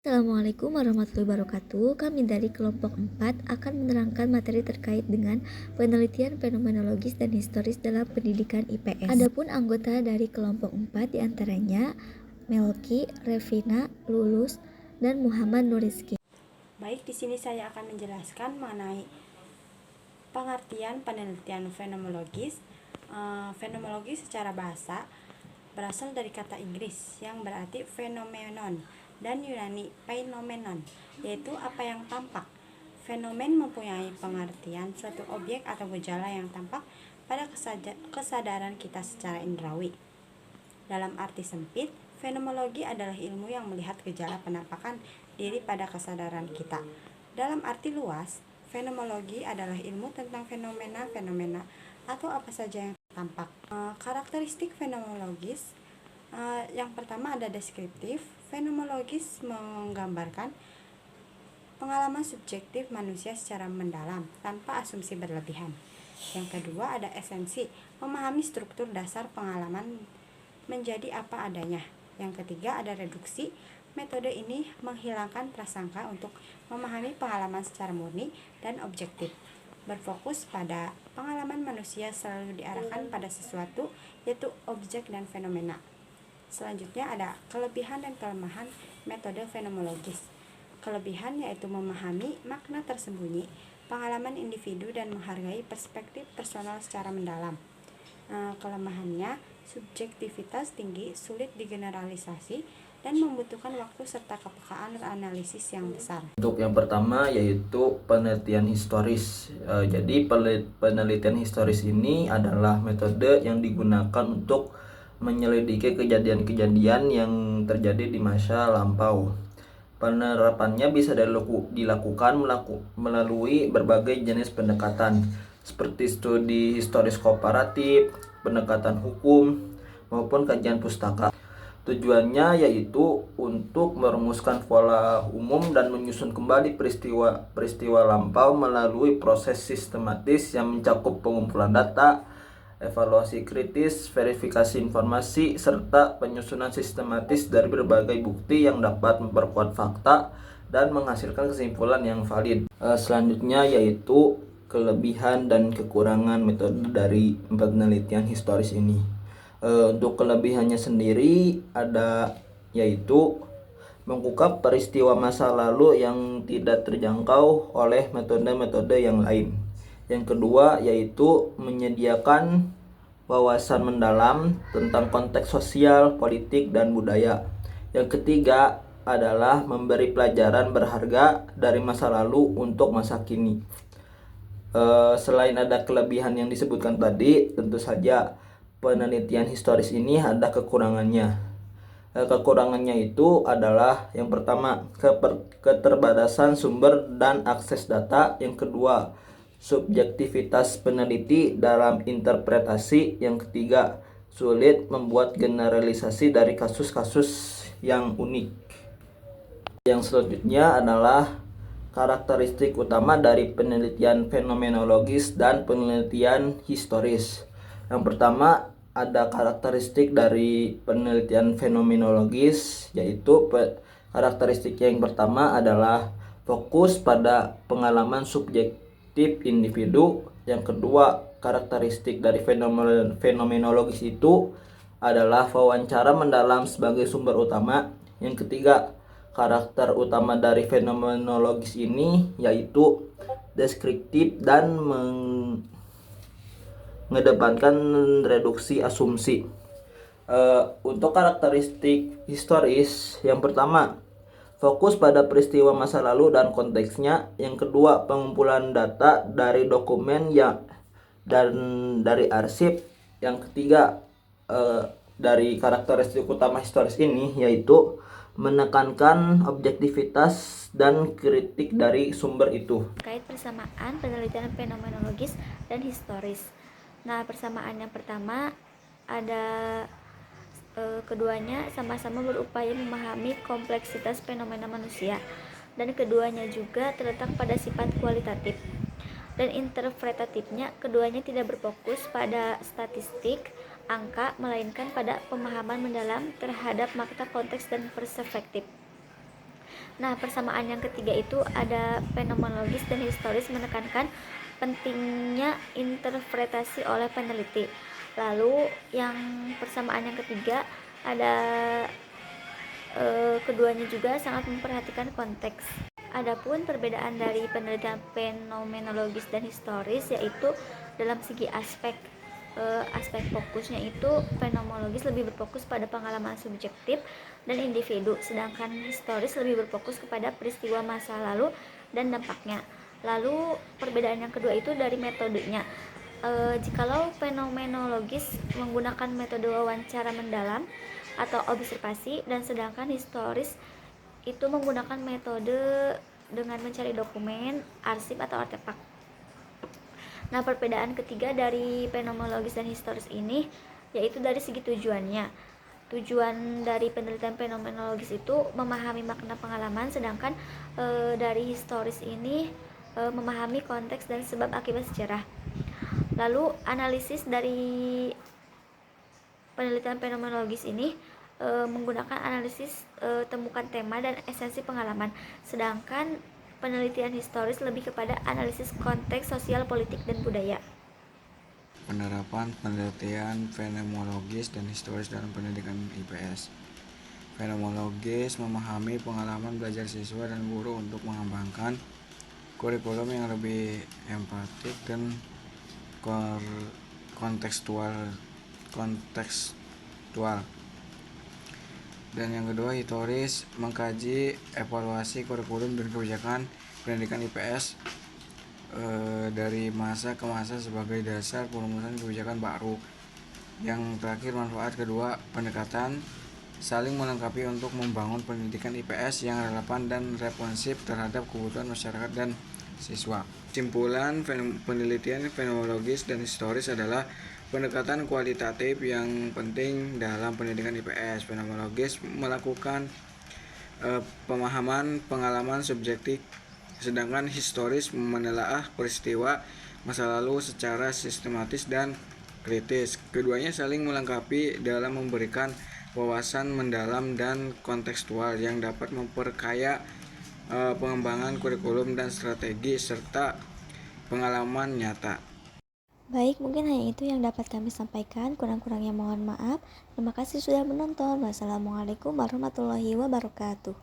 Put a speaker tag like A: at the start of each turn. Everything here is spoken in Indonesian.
A: Assalamualaikum warahmatullahi wabarakatuh. Kami dari kelompok 4 akan menerangkan materi terkait dengan penelitian fenomenologis dan historis dalam pendidikan IPS. Adapun anggota dari kelompok 4 diantaranya Melki, Revina, Lulus, dan Muhammad Nurizki.
B: Baik, di sini saya akan menjelaskan mengenai pengertian penelitian fenomenologis. Fenomenologi secara bahasa berasal dari kata Inggris yang berarti phenomenon dan Yunani phenomenon, yaitu apa yang tampak. Fenomen mempunyai pengertian suatu objek atau gejala yang tampak pada kesadaran kita secara indrawi. Dalam arti sempit, fenomenologi adalah ilmu yang melihat gejala penampakan diri pada kesadaran kita. Dalam arti luas, fenomenologi adalah ilmu tentang fenomena-fenomena atau apa saja yang tampak. Karakteristik fenomenologis yang pertama ada deskriptif. Fenomenologis menggambarkan pengalaman subjektif manusia secara mendalam tanpa asumsi berlebihan. Yang kedua ada esensi, memahami struktur dasar pengalaman menjadi apa adanya. Yang ketiga ada reduksi. Metode ini menghilangkan prasangka untuk memahami pengalaman secara murni dan objektif. Berfokus pada pengalaman manusia selalu diarahkan pada sesuatu, yaitu objek dan fenomena. Selanjutnya ada kelebihan dan kelemahan metode fenomenologis. Kelebihan yaitu memahami makna tersembunyi, pengalaman individu dan menghargai perspektif personal secara mendalam. Kelemahannya, subjektivitas tinggi, sulit digeneralisasi, dan membutuhkan waktu serta kepekaan analisis yang besar.
C: Untuk yang pertama yaitu penelitian historis. Jadi penelitian historis ini adalah metode yang digunakan untuk menyelidiki kejadian-kejadian yang terjadi di masa lampau. Penerapannya bisa dilakukan melalui berbagai jenis pendekatan seperti studi historis komparatif, pendekatan hukum, maupun kajian pustaka. Tujuannya yaitu untuk merumuskan pola umum dan menyusun kembali peristiwa lampau melalui proses sistematis yang mencakup pengumpulan data, evaluasi kritis, verifikasi informasi, serta penyusunan sistematis dari berbagai bukti yang dapat memperkuat fakta dan menghasilkan kesimpulan yang valid. Selanjutnya yaitu kelebihan dan kekurangan metode dari penelitian historis ini. Untuk kelebihannya sendiri ada yaitu mengungkap peristiwa masa lalu yang tidak terjangkau oleh metode-metode yang lain. Yang kedua yaitu menyediakan wawasan mendalam tentang konteks sosial, politik, dan budaya. Yang ketiga adalah memberi pelajaran berharga dari masa lalu untuk masa kini. Selain ada kelebihan yang disebutkan tadi, tentu saja penelitian historis ini ada kekurangannya. Kekurangannya itu adalah yang pertama keterbatasan sumber dan akses data. Yang kedua subjektivitas peneliti dalam interpretasi. Yang ketiga sulit membuat generalisasi dari kasus-kasus yang unik. Yang selanjutnya adalah karakteristik utama dari penelitian fenomenologis dan penelitian historis. Yang pertama ada karakteristik dari penelitian fenomenologis, yaitu karakteristik yang pertama adalah fokus pada pengalaman subjektif individu. Yang kedua, karakteristik dari fenomenologis itu adalah wawancara mendalam sebagai sumber utama. Yang ketiga, karakter utama dari fenomenologis ini yaitu deskriptif dan mengedepankan reduksi asumsi. Untuk karakteristik historis, yang pertama fokus pada peristiwa masa lalu dan konteksnya. Yang kedua, pengumpulan data dari dokumen dan dari arsip. Yang ketiga, dari karakteristik utama historis ini yaitu menekankan objektivitas dan kritik dari sumber itu.
A: Terkait persamaan penelitian fenomenologis dan historis. Nah, persamaan yang pertama ada keduanya sama-sama berupaya memahami kompleksitas fenomena manusia, dan keduanya juga terletak pada sifat kualitatif dan interpretatifnya. Keduanya tidak berfokus pada statistik, angka, melainkan pada pemahaman mendalam terhadap makna, konteks, dan perspektif. Nah, persamaan yang ketiga itu ada fenomenologis dan historis menekankan pentingnya interpretasi oleh peneliti. Lalu yang persamaan yang ketiga ada keduanya juga sangat memperhatikan konteks. Adapun perbedaan dari penelitian fenomenologis dan historis yaitu dalam segi aspek fokusnya itu fenomenologis lebih berfokus pada pengalaman subjektif dan individu, sedangkan historis lebih berfokus kepada peristiwa masa lalu dan dampaknya. Lalu perbedaan yang kedua itu dari metodenya. Jikalau fenomenologis menggunakan metode wawancara mendalam atau observasi, dan sedangkan historis itu menggunakan metode dengan mencari dokumen, arsip atau artefak. Nah, perbedaan ketiga dari fenomenologis dan historis ini yaitu dari segi tujuannya. Tujuan dari penelitian fenomenologis itu memahami makna pengalaman, sedangkan dari historis ini memahami konteks dan sebab akibat sejarah. Lalu analisis dari penelitian fenomenologis ini menggunakan analisis temukan tema dan esensi pengalaman, sedangkan penelitian historis lebih kepada analisis konteks sosial, politik, dan budaya.
D: Penerapan penelitian fenomenologis dan historis dalam pendidikan IPS. Fenomenologis memahami pengalaman belajar siswa dan guru untuk mengembangkan kurikulum yang lebih empatik dan kontekstual. Dan yang kedua, historis mengkaji evaluasi kurikulum dan kebijakan pendidikan IPS dari masa ke masa sebagai dasar perumusan kebijakan baru. Yang terakhir, manfaat kedua pendekatan saling melengkapi untuk membangun pendidikan IPS yang relevan dan responsif terhadap kebutuhan masyarakat dan siswa. Kesimpulan penelitian fenomenologis dan historis adalah pendekatan kualitatif yang penting dalam pendidikan IPS. Fenomenologis melakukan pemahaman pengalaman subjektif, sedangkan historis menelaah peristiwa masa lalu secara sistematis dan kritis. Keduanya saling melengkapi dalam memberikan wawasan mendalam dan kontekstual yang dapat memperkaya pengembangan kurikulum dan strategi serta pengalaman nyata.
A: Baik, mungkin hanya itu yang dapat kami sampaikan. Kurang-kurangnya mohon maaf. Terima kasih sudah menonton. Wassalamualaikum warahmatullahi wabarakatuh.